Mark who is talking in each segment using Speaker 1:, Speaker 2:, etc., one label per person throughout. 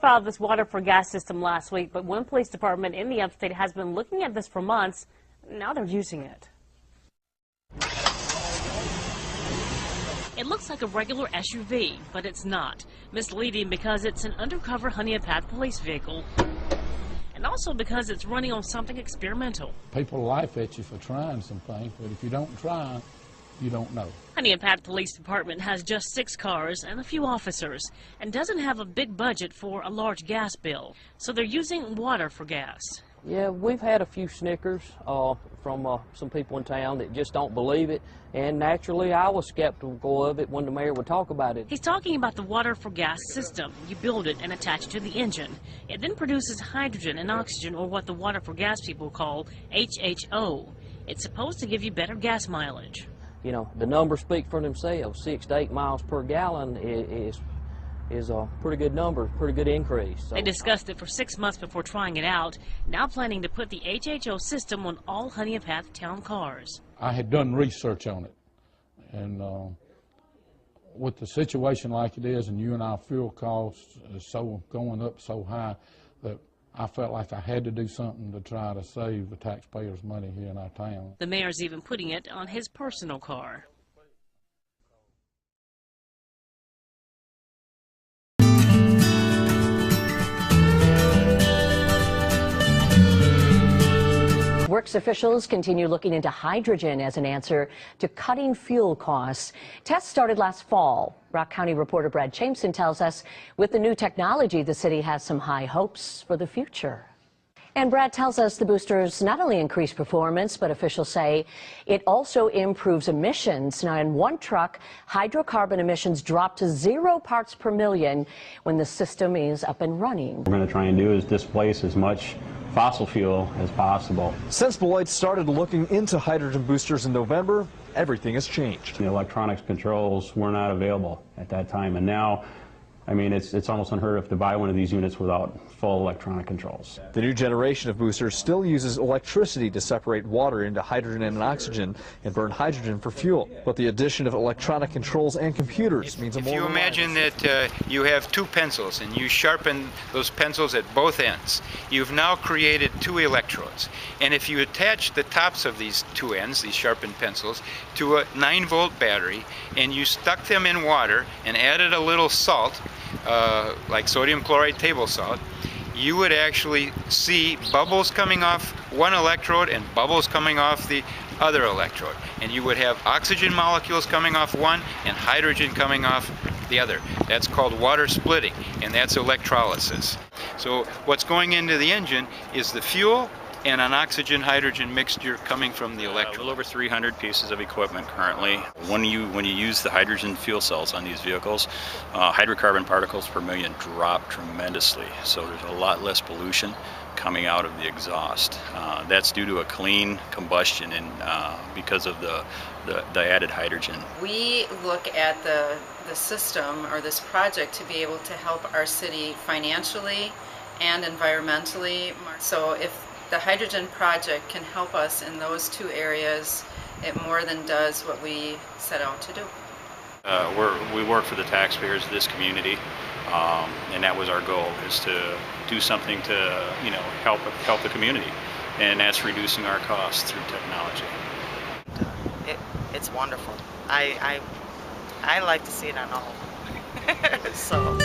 Speaker 1: profiled this water for gas system last week, but one police department in the upstate has been looking at this for months. Now they're using it. It looks like a regular SUV, but it's not. Misleading because it's an undercover Honeypath police vehicle, and also because it's running on something experimental.
Speaker 2: People laugh at you for trying some things, but if you don't try, you don't know.
Speaker 1: Honeypath Police Department has just 6 cars and a few officers and doesn't have a big budget for a large gas bill, so they're using water for gas.
Speaker 3: Yeah, we've had a few snickers from some people in town that just don't believe it, and naturally I was skeptical of it when the mayor would talk about it.
Speaker 1: He's talking about the water for gas system. You build it and attach it to the engine. It then produces hydrogen and oxygen, or what the water for gas people call HHO. It's supposed to give you better gas mileage.
Speaker 3: You know, the numbers speak for themselves. 6 to 8 miles per gallon is a pretty good number, pretty good increase. So,
Speaker 1: they discussed it for 6 months before trying it out, now planning to put the HHO system on all Honeypath town cars.
Speaker 2: I had done research on it, and with the situation like it is, and our fuel costs is so going up so high, that I felt like I had to do something to try to save the taxpayers' money here in our town.
Speaker 1: The mayor's even putting it on his personal car.
Speaker 4: Works officials continue looking into hydrogen as an answer to cutting fuel costs. Tests started last fall. Rock County reporter Brad Jameson tells us with the new technology, the city has some high hopes for the future. And Brad tells us the boosters not only increase performance, but officials say it also improves emissions. Now, in one truck, hydrocarbon emissions drop to 0 parts per million when the system is up and running.
Speaker 5: What we're going to try and do is displace as much fossil fuel as possible.
Speaker 6: Since Beloit started looking into hydrogen boosters in November, everything has changed.
Speaker 5: The electronics controls were not available at that time, and now, I mean, it's almost unheard of to buy one of these units without full electronic controls.
Speaker 6: The new generation of boosters still uses electricity to separate water into hydrogen and oxygen and burn hydrogen for fuel. But the addition of electronic controls and computers means a more...
Speaker 7: If you imagine that you have 2 pencils and you sharpen those pencils at both ends, you've now created 2 electrodes. And if you attach the tops of these 2 ends, these sharpened pencils, to a 9-volt battery, and you stuck them in water and added a little salt, like sodium chloride table salt, you would actually see bubbles coming off one electrode and bubbles coming off the other electrode. And you would have oxygen molecules coming off one and hydrogen coming off the other. That's called water splitting, and that's electrolysis. So what's going into the engine is the fuel and an oxygen-hydrogen mixture coming from the electrode.
Speaker 8: A little over 300 pieces of equipment currently. When you use the hydrogen fuel cells on these vehicles, hydrocarbon particles per million drop tremendously. So there's a lot less pollution coming out of the exhaust. That's due to a clean combustion and because of the added hydrogen.
Speaker 9: We look at the system or this project to be able to help our city financially and environmentally. So if the hydrogen project can help us in those 2 areas, it more than does what we set out to do.
Speaker 8: We work for the taxpayers of this community, and that was our goal, is to do something to, help the community, and that's reducing our costs through technology.
Speaker 10: It's wonderful. I like to see it on all. So.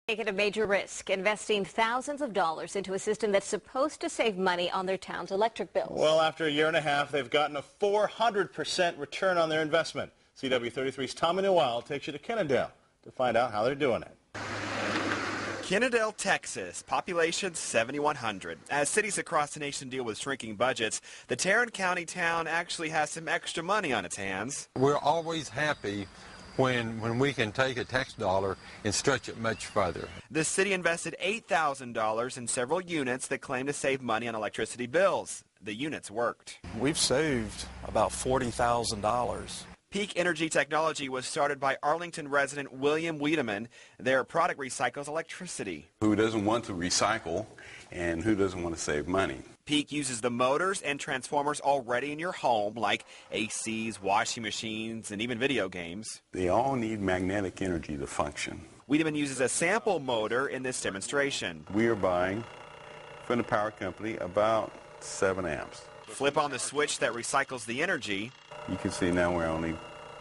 Speaker 11: Taking a major risk, investing thousands of dollars into a system that's supposed to save money on their town's electric bills.
Speaker 12: Well, after a year and a half, they've gotten a 400% return on their investment. CW33's Tommy Newell takes you to Kennedale to find out how they're doing it.
Speaker 13: Kennedale, Texas, population 7,100. As cities across the nation deal with shrinking budgets, the Tarrant County town actually has some extra money on its hands.
Speaker 14: We're always happy when we can take a tax dollar and stretch it much further.
Speaker 13: The city invested $8,000 in several units that claim to save money on electricity bills. the units worked.
Speaker 15: We've saved about $40,000.
Speaker 13: Peak Energy Technology was started by Arlington resident William Wiedemann. Their product recycles electricity.
Speaker 16: Who doesn't want to recycle and who doesn't want to save money?
Speaker 13: Peak uses the motors and transformers already in your home, like ACs, washing machines, and even video games.
Speaker 16: They all need magnetic energy to function.
Speaker 13: Wiedemann uses a sample motor in this demonstration.
Speaker 16: We are buying from the power company about 7 amps.
Speaker 13: Flip on the switch that recycles the energy.
Speaker 16: You can see now we're only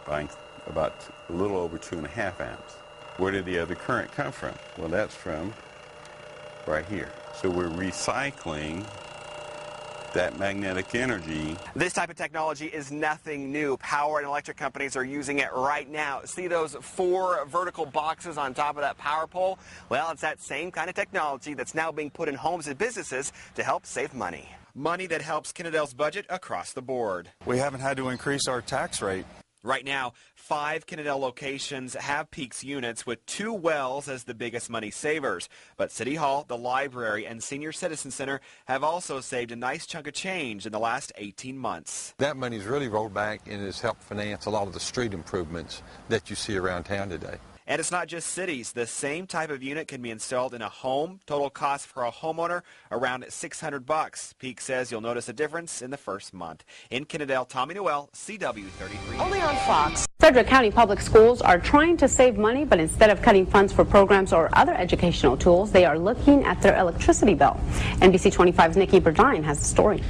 Speaker 16: buying about a little over 2.5 amps. Where did the other current come from? Well, that's from right here. So we're recycling that magnetic energy.
Speaker 13: This type of technology is nothing new. Power and electric companies are using it right now. See those 4 vertical boxes on top of that power pole? Well, it's that same kind of technology that's now being put in homes and businesses to help save money. Money that helps Kennedale's budget across the board.
Speaker 15: We haven't had to increase our tax rate.
Speaker 13: Right now, 5 Kennedale locations have Peaks units, with 2 wells as the biggest money savers. But City Hall, the library, and Senior Citizen Center have also saved a nice chunk of change in the last 18 months.
Speaker 14: That money's really rolled back and has helped finance a lot of the street improvements that you see around town today.
Speaker 13: And it's not just cities. The same type of unit can be installed in a home. Total cost for a homeowner around $600. Peak says you'll notice a difference in the first month. In Kennedale, Tommy Noel, CW33.
Speaker 17: Only on Fox. Frederick County Public Schools are trying to save money, but instead of cutting funds for programs or other educational tools, they are looking at their electricity bill. NBC 25's Nikki Burdine has the story.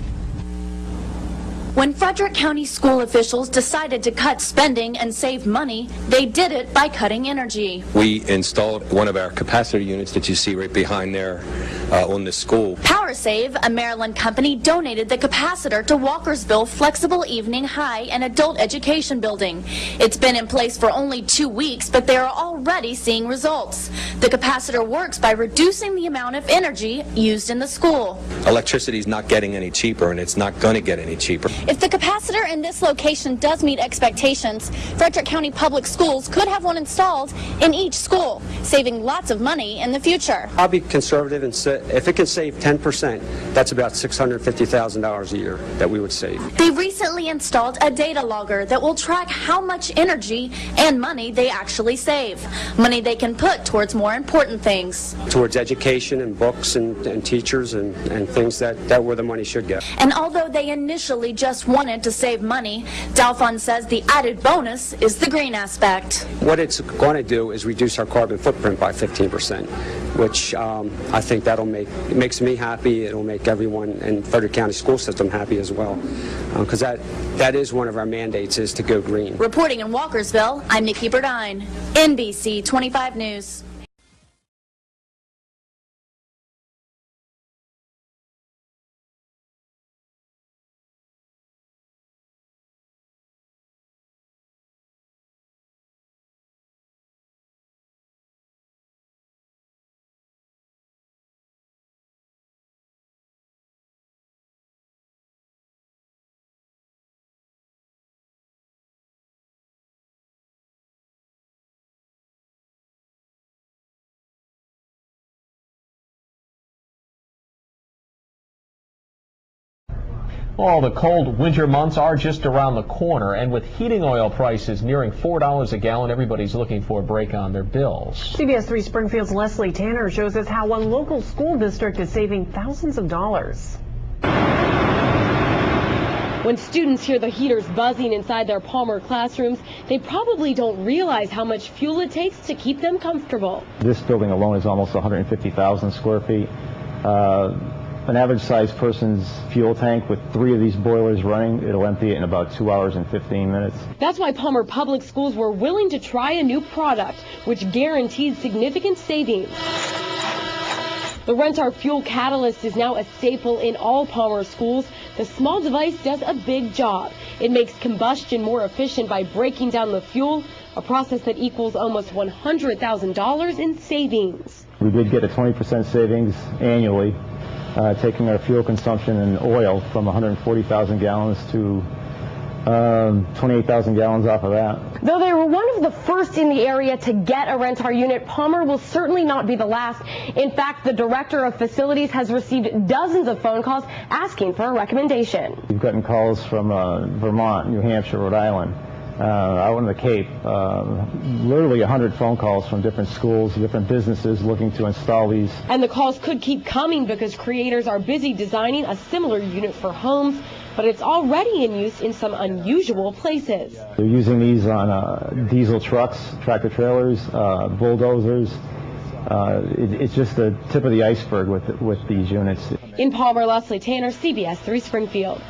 Speaker 18: When Frederick County school officials decided to cut spending and save money, they did it by cutting energy.
Speaker 19: We installed one of our capacitor units that you see right behind there on the school.
Speaker 18: PowerSave, a Maryland company, donated the capacitor to Walkersville Flexible Evening High and Adult Education Building. It's been in place for only 2 weeks, but they are already seeing results. The capacitor works by reducing the amount of energy used in the school.
Speaker 19: Electricity is not getting any cheaper, and it's not going to get any cheaper.
Speaker 18: If the capacitor in this location does meet expectations, Frederick County Public Schools could have one installed in each school, saving lots of money in the future.
Speaker 20: I'll be conservative and say if it can save 10%, that's about $650,000 a year that we would save.
Speaker 18: They recently installed a data logger that will track how much energy and money they actually save. Money they can put towards more important things.
Speaker 20: Towards education and books and teachers and things that where the money should go.
Speaker 18: And although they initially just wanted to save money, Dalphon says the added bonus is the green aspect.
Speaker 20: What it's going to do is reduce our carbon footprint by 15%, which I think it makes me happy. It'll make everyone in Frederick County school system happy as well, because that is one of our mandates, is to go green.
Speaker 18: Reporting in Walkersville, I'm Nikki Burdine, NBC 25 News.
Speaker 21: Well, the cold winter months are just around the corner, and with heating oil prices nearing $4 a gallon, everybody's looking for a break on their bills.
Speaker 22: CBS 3 Springfield's Leslie Tanner shows us how one local school district is saving thousands of dollars.
Speaker 23: When students hear the heaters buzzing inside their Palmer classrooms, they probably don't realize how much fuel it takes to keep them comfortable.
Speaker 24: This building alone is almost 150,000 square feet. An average-sized person's fuel tank with 3 of these boilers running, it'll empty it in about 2 hours and 15 minutes.
Speaker 23: That's why Palmer Public Schools were willing to try a new product, which guarantees significant savings. The Rentar Fuel Catalyst is now a staple in all Palmer schools. The small device does a big job. It makes combustion more efficient by breaking down the fuel, a process that equals almost $100,000 in savings.
Speaker 24: We did get a 20% savings annually, taking our fuel consumption in oil from 140,000 gallons to 28,000 gallons off of that.
Speaker 23: Though they were one of the first in the area to get a Rentar unit, Palmer will certainly not be the last. In fact, the director of facilities has received dozens of phone calls asking for a recommendation.
Speaker 24: We've gotten calls from Vermont, New Hampshire, Rhode Island, out on the Cape. Literally 100 phone calls from different schools, different businesses looking to install these.
Speaker 23: And the calls could keep coming because creators are busy designing a similar unit for homes, but it's already in use in some unusual places.
Speaker 24: They're using these on diesel trucks, tractor trailers, bulldozers. It's just the tip of the iceberg with these units.
Speaker 23: In Palmer, Leslie Tanner, CBS 3 Springfield.